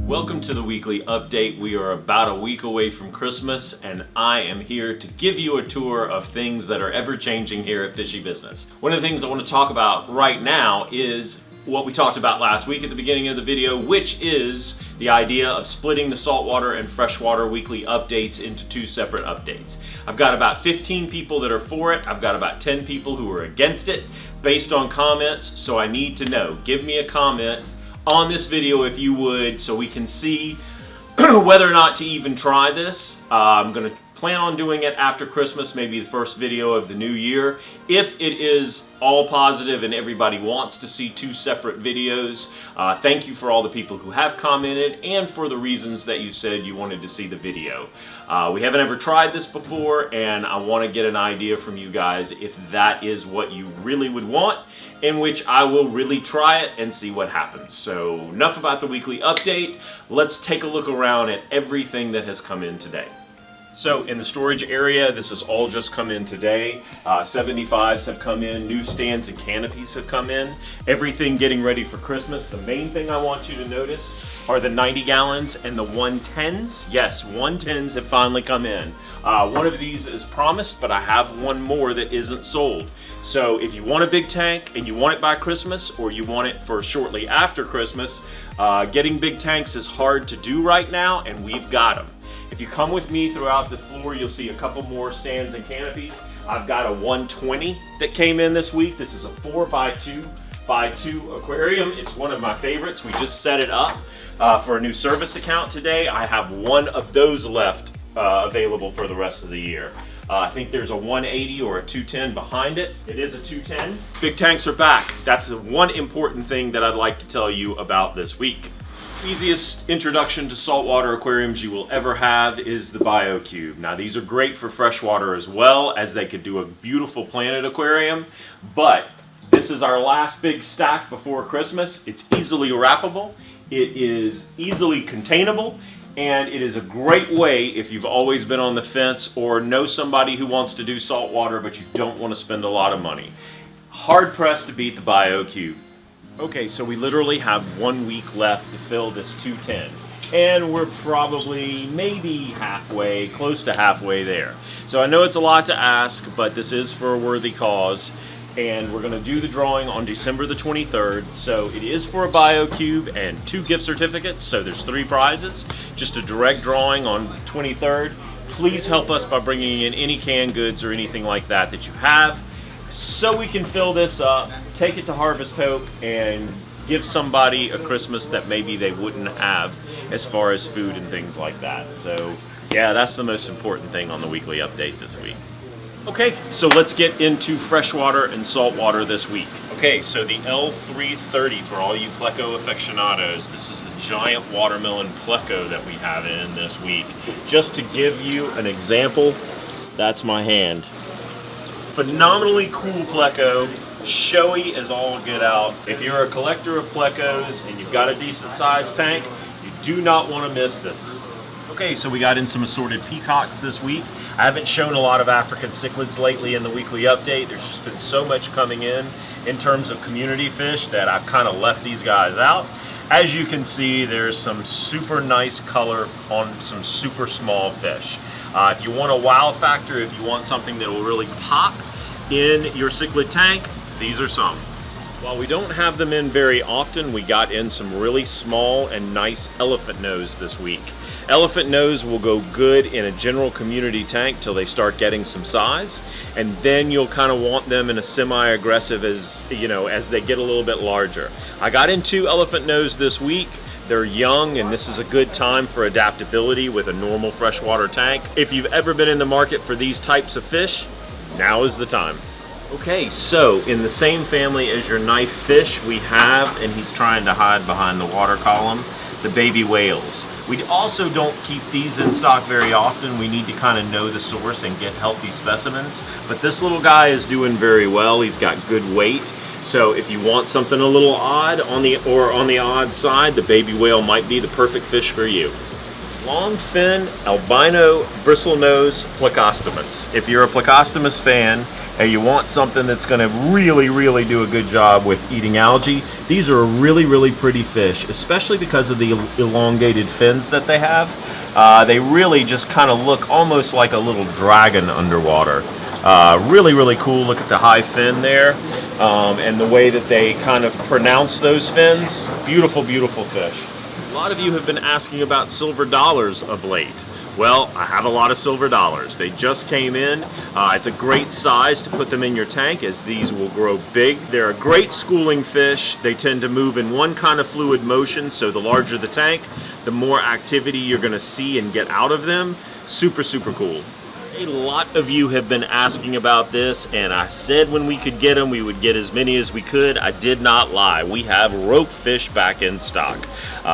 Welcome to the weekly update. We are about a week away from Christmas and I am here to give you a tour of things that are ever changing here at Fishy Business. One of the things I want to talk about right now is what we talked about last week at the beginning of the video, which is the idea of splitting the saltwater and freshwater weekly updates into two separate updates. I've got about 15 people that are for it. I've got about 10 people who are against it based on comments, so I need to know. Give me a comment on this video if you would, so we can see whether or not to even try this. I'm going to plan on doing it after Christmas, maybe the first video of the new year. If it is all positive and everybody wants to see two separate videos, thank you for all the people who have commented and for the reasons that you said you wanted to see the video. We haven't ever tried this before and I want to get an idea from you guys if that is what you really would want, in which I will really try it and see what happens. So enough about the weekly update. Let's take a look around at everything that has come in today. So in the storage area, this has all just come in today. 75s have come in, new stands and canopies have come in. Everything getting ready for Christmas. The main thing I want you to notice are the 90 gallons and the 110s. Yes, 110s have finally come in. One of these is promised, but I have one more that isn't sold. So if you want a big tank and you want it by Christmas, or you want it for shortly after Christmas, getting big tanks is hard to do right now, and we've got them. If you come with me throughout the floor, you'll see a couple more stands and canopies. I've got a 120 that came in this week. This is a 4x2 aquarium. It's one of my favorites. We just set it up for a new service account today. I have one of those left available for the rest of the year. I think there's a 180 or a 210 behind it. It is a 210. Big tanks are back. That's the one important thing that I'd like to tell you about this week. Easiest introduction to saltwater aquariums you will ever have is the BioCube. Now these are great for freshwater as well, as they could do a beautiful planet aquarium, but this is our last big stack before Christmas. It's easily wrappable, it is easily containable, and it is a great way if you've always been on the fence or know somebody who wants to do saltwater but you don't want to spend a lot of money. Hard pressed to beat the BioCube. Okay, so we literally have 1 week left to fill this 210, and we're probably maybe halfway, close to halfway there. So I know it's a lot to ask, but this is for a worthy cause, and we're going to do the drawing on December the 23rd. So it is for a BioCube and 2 gift certificates, so there's 3 prizes, just a direct drawing on the 23rd. Please help us by bringing in any canned goods or anything like that that you have, so we can fill this up, take it to Harvest Hope, and give somebody a Christmas that maybe they wouldn't have as far as food and things like that. So yeah, that's the most important thing on the weekly update this week. Okay, so let's get into freshwater and saltwater this week. Okay, so the L330 for all you pleco aficionados. This is the giant watermelon pleco that we have in this week. Just to give you an example, that's my hand. Phenomenally cool pleco, showy as all get out. If you're a collector of plecos and you've got a decent sized tank, you do not want to miss this. Okay, so we got in some assorted peacocks this week. I haven't shown a lot of African cichlids lately in the weekly update. There's just been so much coming in terms of community fish that I've kind of left these guys out. As you can see, there's some super nice color on some super small fish. If you want a wow factor, if you want something that will really pop in your cichlid tank, these are some. While we don't have them in very often, we got in some really small and nice elephant nose this week. Elephant nose will go good in a general community tank till they start getting some size, and then you'll kind of want them in a semi-aggressive as they get a little bit larger. I got in 2 elephant nose this week. They're young, and this is a good time for adaptability with a normal freshwater tank. If you've ever been in the market for these types of fish, now is the time. Okay, so in the same family as your knife fish, we have, and he's trying to hide behind the water column, the baby whales. We also don't keep these in stock very often. We need to kind of know the source and get healthy specimens, but this little guy is doing very well. He's got good weight. So if you want something a little odd on the odd side, the baby whale might be the perfect fish for you. Long fin albino bristlenose plecostomus. If you're a plecostomus fan and you want something that's going to really do a good job with eating algae, these are a really pretty fish, especially because of the elongated fins that they have. They really just kind of look almost like a little dragon underwater. Really cool. Look at the high fin there, and the way that they kind of pronounce those fins. Beautiful fish. A lot of you have been asking about silver dollars of late. Well, I have a lot of silver dollars. They just came in. It's a great size to put them in your tank, as these will grow big. They're a great schooling fish. They tend to move in one kind of fluid motion, so the larger the tank, the more activity you're going to see and get out of them. Super cool. A lot of you have been asking about this, and I said when we could get them, we would get as many as we could. I did not lie. We have rope fish back in stock.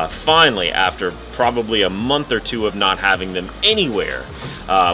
Finally, after probably a month or two of not having them anywhere,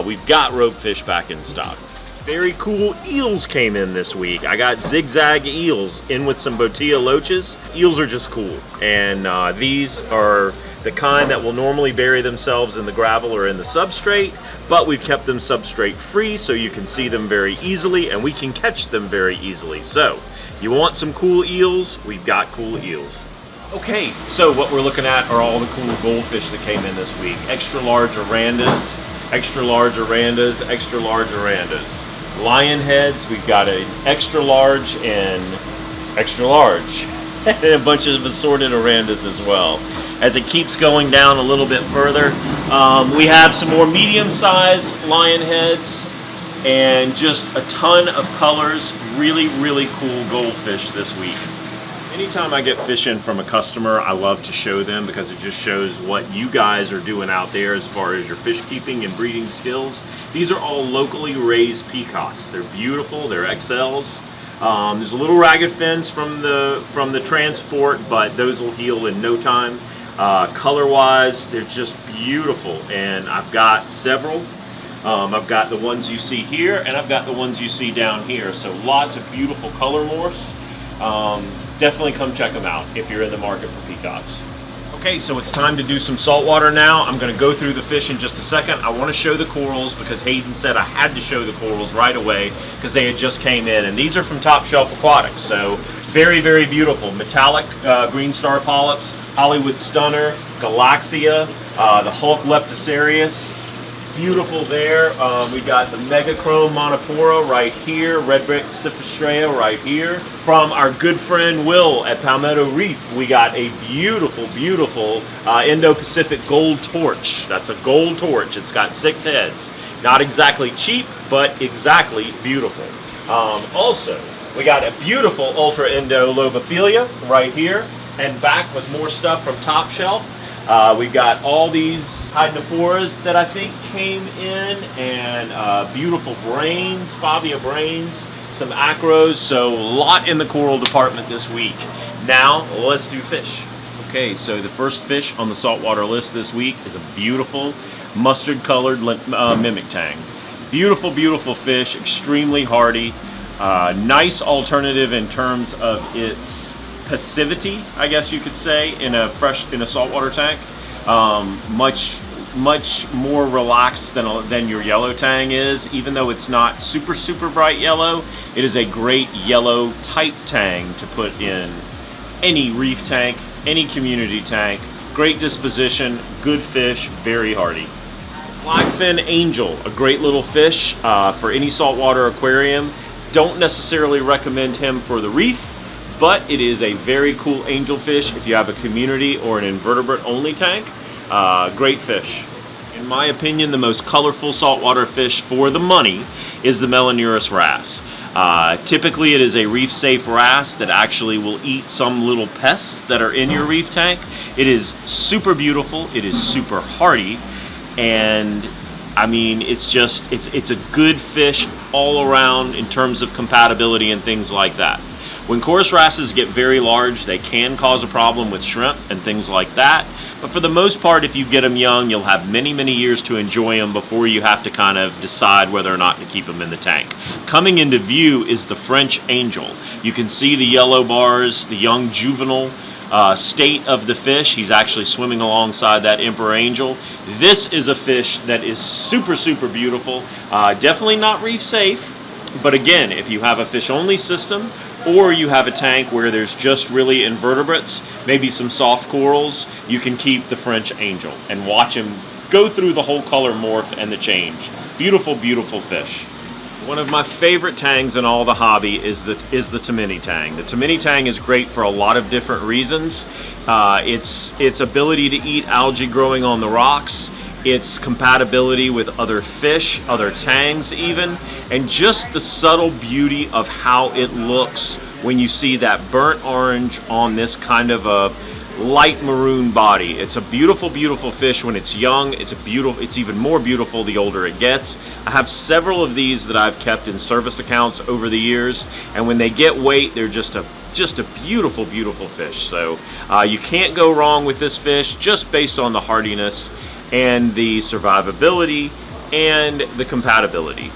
we've got rope fish back in stock. Very cool eels came in this week. I got zigzag eels in with some botilla loaches. Eels are just cool, and these are the kind that will normally bury themselves in the gravel or in the substrate, but we've kept them substrate free so you can see them very easily and we can catch them very easily. So, you want some cool eels? We've got cool eels. Okay, so what we're looking at are all the cool goldfish that came in this week. Extra large arandas, extra large arandas, extra large arandas. Lion heads, we've got an extra large and extra large. And a bunch of assorted arandas as well. As it keeps going down a little bit further, we have some more medium-sized lion heads and just a ton of colors. Really cool goldfish this week. Anytime I get fish in from a customer, I love to show them because it just shows what you guys are doing out there as far as your fish keeping and breeding skills. These are all locally raised peacocks. They're beautiful, they're XLs. There's a little ragged fins from the transport, but those will heal in no time. Color-wise, they're just beautiful, and I've got several. I've got the ones you see here, and I've got the ones you see down here. So lots of beautiful color morphs. Definitely come check them out if you're in the market for peacocks. Okay, so it's time to do some saltwater now. I'm going to go through the fish in just a second. I want to show the corals because Hayden said I had to show the corals right away because they had just came in. And these are from Top Shelf Aquatics, so very beautiful. Metallic green star polyps, Hollywood Stunner, Galaxia, the Hulk Leptosarius. Beautiful there. We got the Megachrome Monopora right here, Redbrick Cyphistrea right here. From our good friend Will at Palmetto Reef, we got a beautiful Indo-Pacific gold torch. That's a gold torch. It's got 6 heads. Not exactly cheap, but exactly beautiful. Also, we got a beautiful Ultra Indo Lobophilia right here, and back with more stuff from Top Shelf. We've got all these Hydnophoras that I think came in, and beautiful brains, Fabia brains, some acros, so a lot in the coral department this week. Now, let's do fish. Okay, so the first fish on the saltwater list this week is a beautiful mustard-colored mimic tang. Beautiful fish, extremely hardy. Nice alternative in terms of its passivity, I guess you could say, in a saltwater tank. Much more relaxed than your yellow tang is. Even though it's not super bright yellow, it is a great yellow type tang to put in any reef tank, any community tank. Great disposition, good fish, very hardy. Blackfin angel, a great little fish for any saltwater aquarium. Don't necessarily recommend him for the reef, but it is a very cool angelfish if you have a community or an invertebrate only tank. Great fish. In my opinion, the most colorful saltwater fish for the money is the Melanurus wrasse. Typically it is a reef safe wrasse that actually will eat some little pests that are in your reef tank. It is super beautiful, it is super hardy, and I mean, it's a good fish all around in terms of compatibility and things like that. When chorus wrasses get very large, they can cause a problem with shrimp and things like that. But for the most part, if you get them young, you'll have many years to enjoy them before you have to kind of decide whether or not to keep them in the tank. Coming into view is the French angel. You can see the yellow bars, the young juvenile. state of the fish. He's actually swimming alongside that emperor angel. This is a fish that is super, super beautiful. Definitely not reef safe, but again, if you have a fish only system, or you have a tank where there's just really invertebrates, maybe some soft corals, you can keep the French angel and watch him go through the whole color morph and the change. Beautiful, beautiful fish. One of my favorite tangs in all the hobby is the Tomini Tang. The Tomini Tang is great for a lot of different reasons. Its ability to eat algae growing on the rocks, its compatibility with other fish, other tangs even, and just the subtle beauty of how it looks when you see that burnt orange on this kind of a light maroon body. It's a beautiful, beautiful fish when it's young. It's even more beautiful the older it gets. I have several of these that I've kept in service accounts over the years, and when they get weight, they're just a beautiful, beautiful fish. So you can't go wrong with this fish just based on the hardiness and the survivability and the compatibility.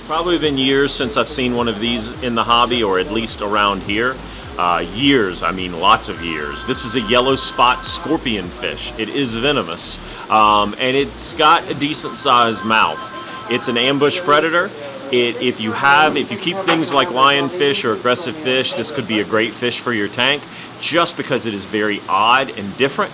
Probably been years since I've seen one of these in the hobby, or at least around here. Years, I mean lots of years. This is a yellow spot scorpion fish. It is venomous, and it's got a decent sized mouth. It's an ambush predator. If you keep things like lionfish or aggressive fish, this could be a great fish for your tank, just because it is very odd and different.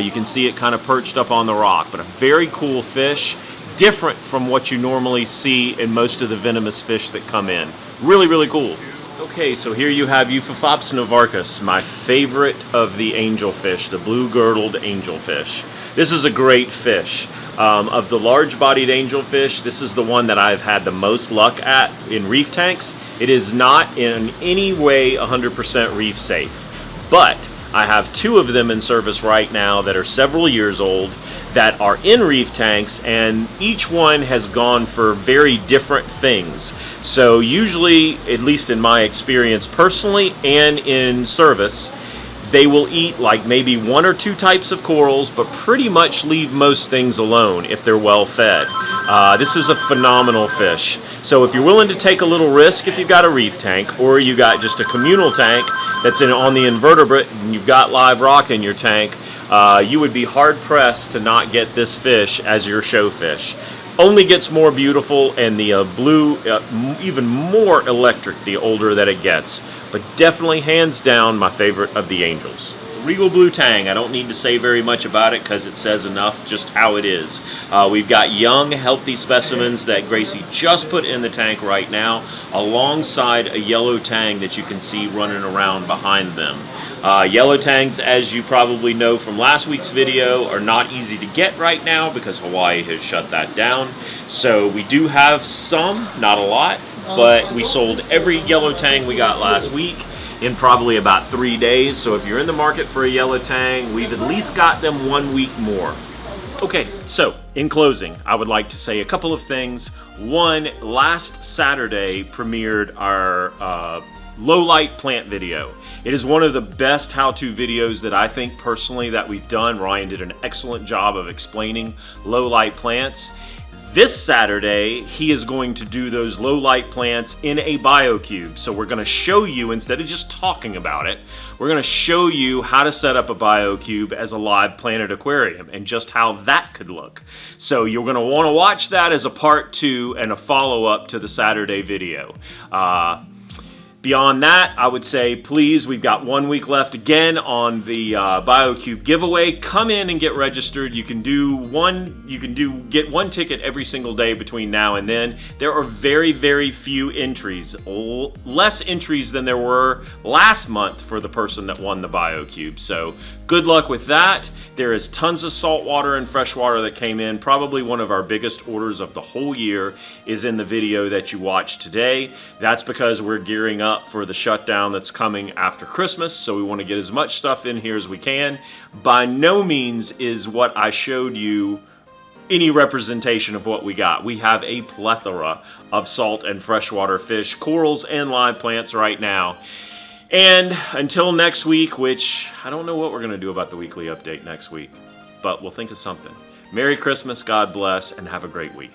You can see it kind of perched up on the rock, but a very cool fish, different from what you normally see in most of the venomous fish that come in. Really, really cool. Okay, so here you have Euphophobs novarchus, my favorite of the angelfish, the blue girdled angelfish. This is a great fish. Of the large-bodied angelfish, this is the one that I've had the most luck at in reef tanks. It is not in any way 100% reef safe, but I have two of them in service right now that are several years old that are in reef tanks, and each one has gone for very different things. So usually, at least in my experience personally and in service, they will eat like maybe one or two types of corals, but pretty much leave most things alone if they're well fed. This is a phenomenal fish. So if you're willing to take a little risk, if you've got a reef tank, or you got just a communal tank that's on the invertebrate and you've got live rock in your tank, you would be hard pressed to not get this fish as your show fish. Only gets more beautiful, and the blue even more electric the older that it gets. But definitely hands down my favorite of the angels. Regal Blue Tang, I don't need to say very much about it because it says enough just how it is. We've got young, healthy specimens that Gracie just put in the tank right now, alongside a yellow tang that you can see running around behind them. Yellow tangs, as you probably know from last week's video, are not easy to get right now because Hawaii has shut that down. So we do have some, not a lot, but we sold every yellow tang we got last week in probably about 3 days. So if you're in the market for a yellow tang, we've at least got them 1 week more. Okay, so in closing, I would like to say a couple of things. One, last Saturday premiered our low light plant video. It is one of the best how-to videos that I think personally that we've done. Ryan did an excellent job of explaining low light plants. This Saturday, he is going to do those low light plants in a BioCube. So we're going to show you, instead of just talking about it, we're going to show you how to set up a BioCube as a live planted aquarium and just how that could look. So you're going to want to watch that as a part 2 and a follow-up to the Saturday video. Beyond that, I would say, please, we've got 1 week left again on the BioCube giveaway. Come in and get registered. You can get one ticket every single day between now and then. There are very, very few entries, less entries than there were last month for the person that won the BioCube. So good luck with that. There is tons of saltwater and freshwater that came in. Probably one of our biggest orders of the whole year is in the video that you watched today. That's because we're gearing up for the shutdown that's coming after Christmas, so we want to get as much stuff in here as we can. By no means is what I showed you any representation of what we got. We have a plethora of salt and freshwater fish, corals, and live plants right now. And until next week, which I don't know what we're going to do about the weekly update next week, but we'll think of something. Merry Christmas, God bless, and have a great week.